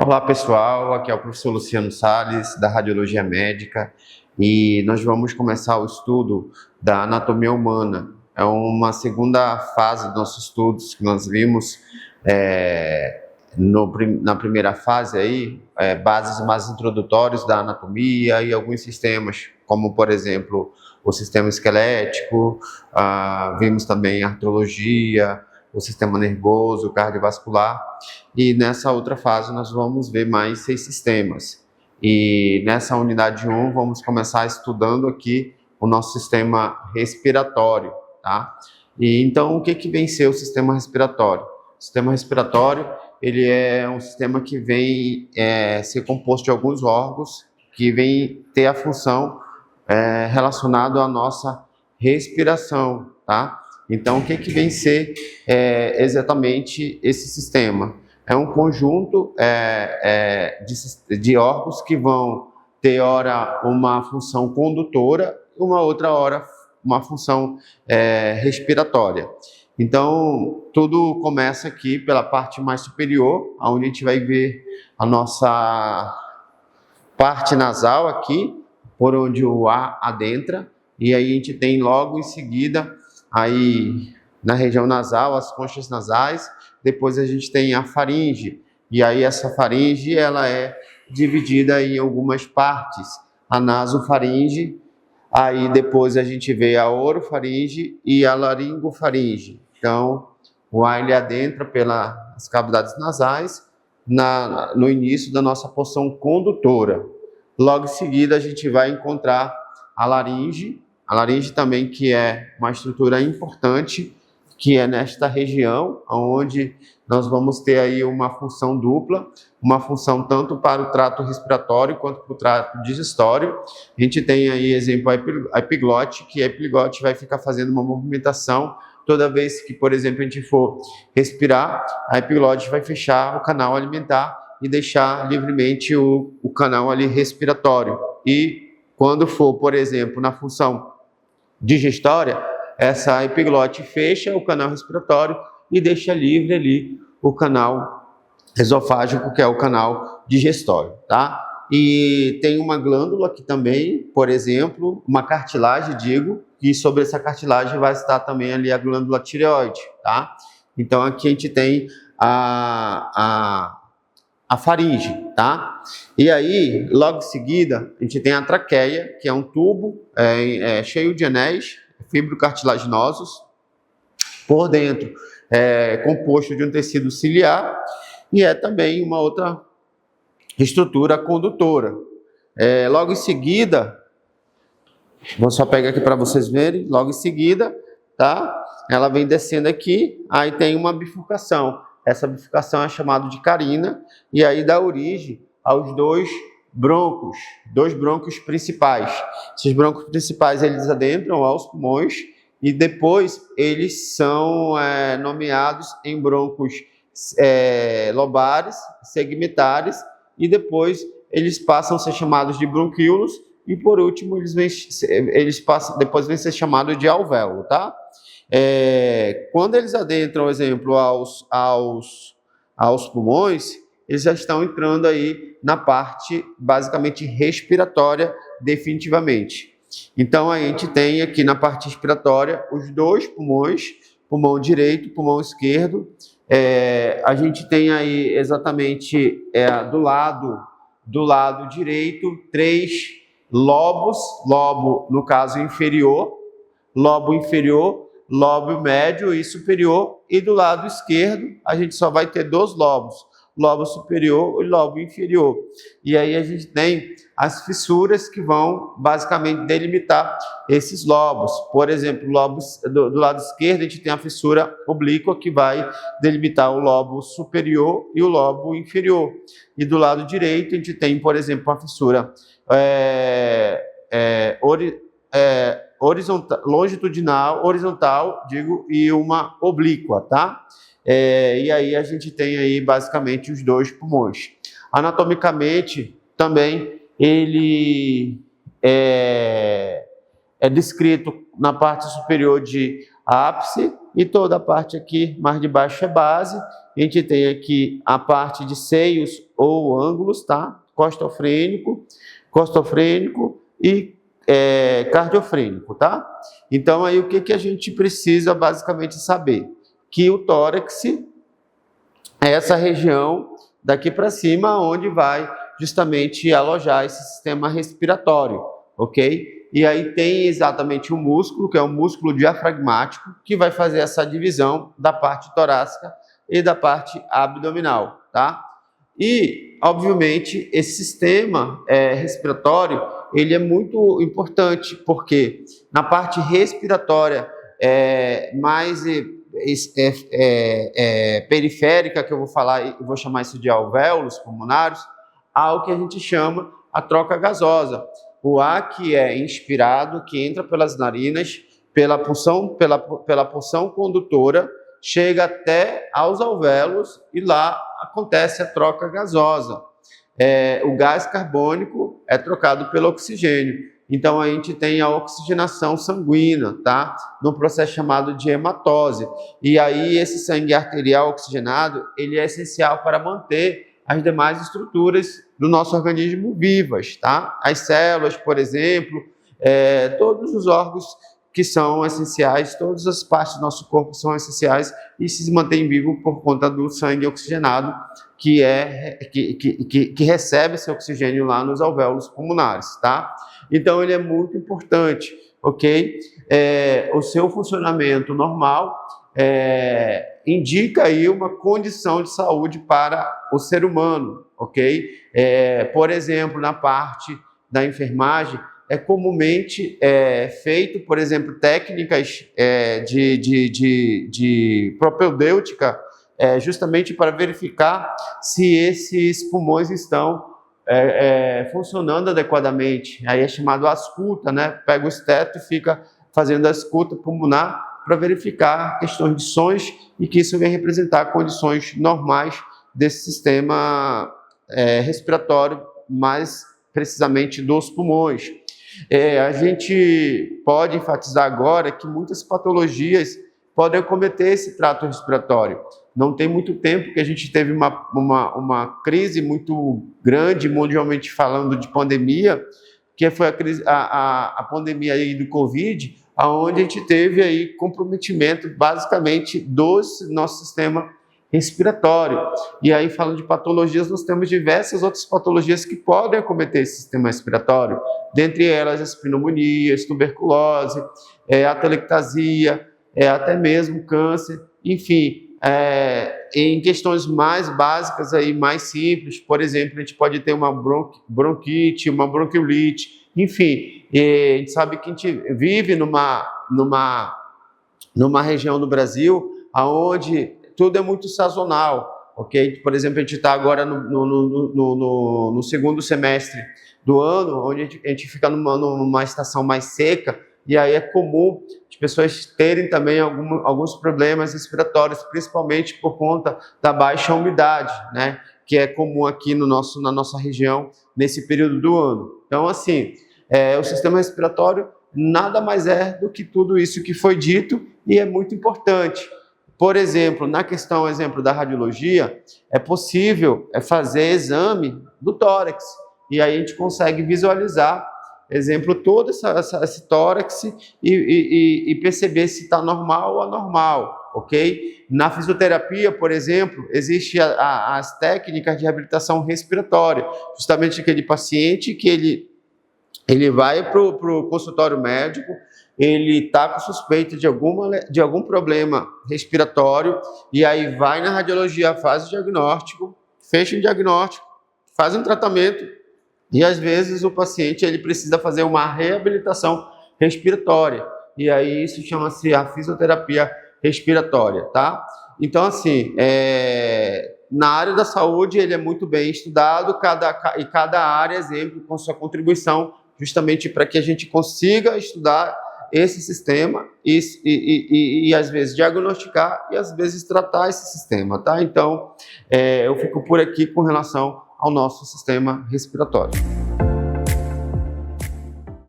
Olá pessoal, aqui é o professor Luciano Salles da Radiologia Médica e nós vamos começar o estudo da anatomia humana. É uma segunda fase dos nossos estudos que nós vimos na primeira fase aí, bases mais introdutórias da anatomia e alguns sistemas, como por exemplo o sistema esquelético, vimos também a artrologia, o sistema nervoso, cardiovascular, e nessa outra fase nós vamos ver mais 6 sistemas. E nessa unidade 1 vamos começar estudando aqui o nosso sistema respiratório, tá? E então o que vem ser o sistema respiratório? O sistema respiratório, ele é um sistema que vem ser composto de alguns órgãos que vem ter a função relacionada à nossa respiração, tá? Então, o que vem ser exatamente esse sistema? É um conjunto de órgãos que vão ter, ora, uma função condutora e uma outra hora uma função respiratória. Então, tudo começa aqui pela parte mais superior, onde a gente vai ver a nossa parte nasal aqui, por onde o ar adentra, e aí a gente tem logo em seguida aí na região nasal, as conchas nasais, depois a gente tem a faringe, e aí essa faringe ela é dividida em algumas partes, a nasofaringe, aí depois a gente vê a orofaringe e a laringofaringe. Então, o ar ele adentra pelas cavidades nasais no início da nossa porção condutora. Logo em seguida a gente vai encontrar a laringe também, que é uma estrutura importante, que é nesta região, onde nós vamos ter aí uma função dupla, uma função tanto para o trato respiratório quanto para o trato digestório. A gente tem aí, exemplo, a epiglote, que a epiglote vai ficar fazendo uma movimentação toda vez que, por exemplo, a gente for respirar, a epiglote vai fechar o canal alimentar e deixar livremente o canal ali respiratório. E quando for, por exemplo, na função digestória, essa epiglote fecha o canal respiratório e deixa livre ali o canal esofágico, que é o canal digestório, tá? E tem uma glândula aqui também, por exemplo, uma cartilagem, e sobre essa cartilagem vai estar também ali a glândula tireoide, tá? Então aqui a gente tem a faringe, tá? E aí, logo em seguida, a gente tem a traqueia, que é um tubo cheio de anéis fibrocartilaginosos, por dentro composto de um tecido ciliar, e é também uma outra estrutura condutora. Logo em seguida, vou só pegar aqui para vocês verem, logo em seguida, tá? Ela vem descendo aqui, aí tem uma bifurcação. Essa bifurcação é chamada de carina, e aí dá origem aos dois brônquios principais. Esses brônquios principais, eles adentram aos pulmões, e depois eles são nomeados em brônquios lobares, segmentares, e depois eles passam a ser chamados de bronquíolos, e por último depois vem ser chamado de alvéolo, tá? Quando eles adentram, por exemplo, aos pulmões, eles já estão entrando aí na parte basicamente respiratória definitivamente. Então a gente tem aqui na parte respiratória os dois pulmões, pulmão direito, pulmão esquerdo. A gente tem aí exatamente do lado direito 3 lobos, lobo no caso inferior, lobo médio e superior, e do lado esquerdo a gente só vai ter 2 lobos, lobo superior e lobo inferior. E aí a gente tem as fissuras que vão basicamente delimitar esses lobos. Por exemplo, do lado esquerdo a gente tem a fissura oblíqua, que vai delimitar o lobo superior e o lobo inferior. E do lado direito a gente tem, por exemplo, a fissura horizontal, e uma oblíqua, tá? E aí a gente tem aí basicamente os 2 pulmões. Anatomicamente, também, ele é descrito na parte superior de ápice, e toda a parte aqui mais de baixo é base, a gente tem aqui a parte de seios ou ângulos, tá? Costofrênico e cardiofrênico, tá? Então, aí o que a gente precisa basicamente saber? Que o tórax é essa região daqui para cima, onde vai justamente alojar esse sistema respiratório, ok? E aí tem exatamente o músculo, que é o músculo diafragmático, que vai fazer essa divisão da parte torácica e da parte abdominal, tá? E, obviamente, esse sistema respiratório, ele é muito importante, porque na parte respiratória mais periférica, que eu vou falar, eu vou chamar isso de alvéolos pulmonares, há o que a gente chama a troca gasosa. O ar que é inspirado, que entra pelas narinas, pela porção condutora, chega até aos alvéolos e lá acontece a troca gasosa. O gás carbônico é trocado pelo oxigênio. Então, a gente tem a oxigenação sanguínea, tá? Num processo chamado de hematose. E aí, esse sangue arterial oxigenado, ele é essencial para manter as demais estruturas do nosso organismo vivas, tá? As células, por exemplo, todos os órgãos que são essenciais, todas as partes do nosso corpo são essenciais e se mantêm vivos por conta do sangue oxigenado que recebe esse oxigênio lá nos alvéolos pulmonares, tá? Então, ele é muito importante, ok? O seu funcionamento normal indica aí uma condição de saúde para o ser humano, ok? Por exemplo, na parte da enfermagem, é comumente feito, por exemplo, técnicas de propedêutica, justamente para verificar se esses pulmões estão funcionando adequadamente. Aí é chamado ausculta, né? Pega o esteto e fica fazendo a ausculta pulmonar para verificar questões de sons e que isso vem representar condições normais desse sistema respiratório, mais precisamente dos pulmões. A gente pode enfatizar agora que muitas patologias podem acometer esse trato respiratório. Não tem muito tempo que a gente teve uma crise muito grande, mundialmente falando, de pandemia, que foi a pandemia aí do Covid, onde a gente teve aí comprometimento, basicamente, do nosso sistema respiratório. E aí, falando de patologias, nós temos diversas outras patologias que podem acometer esse sistema respiratório, dentre elas as pneumonias, tuberculose, atelectasia, até mesmo câncer, enfim. Em questões mais básicas, aí, mais simples, por exemplo, a gente pode ter uma bronquite, uma bronquiolite, enfim, a gente sabe que a gente vive numa região do Brasil onde tudo é muito sazonal, ok? Por exemplo, a gente está agora no segundo semestre do ano, onde a gente fica numa estação mais seca, e aí é comum as pessoas terem também alguns problemas respiratórios, principalmente por conta da baixa umidade, né? Que é comum aqui na nossa região nesse período do ano. Então, assim, o sistema respiratório nada mais é do que tudo isso que foi dito e é muito importante. Por exemplo, na questão, da radiologia, é possível fazer exame do tórax e aí a gente consegue visualizar, todo esse tórax e perceber se está normal ou anormal, ok? Na fisioterapia, por exemplo, existem as técnicas de reabilitação respiratória, justamente aquele paciente que ele vai para o consultório médico, ele está com suspeita de algum problema respiratório, e aí vai na radiologia, faz o diagnóstico, fecha o diagnóstico, faz um tratamento, e às vezes o paciente ele precisa fazer uma reabilitação respiratória, e aí isso chama-se a fisioterapia respiratória, tá? Então, assim, na área da saúde ele é muito bem estudado, cada área, exemplo, com sua contribuição, justamente para que a gente consiga estudar esse sistema e às vezes diagnosticar e às vezes tratar esse sistema, tá? Então, eu fico por aqui com relação ao nosso sistema respiratório.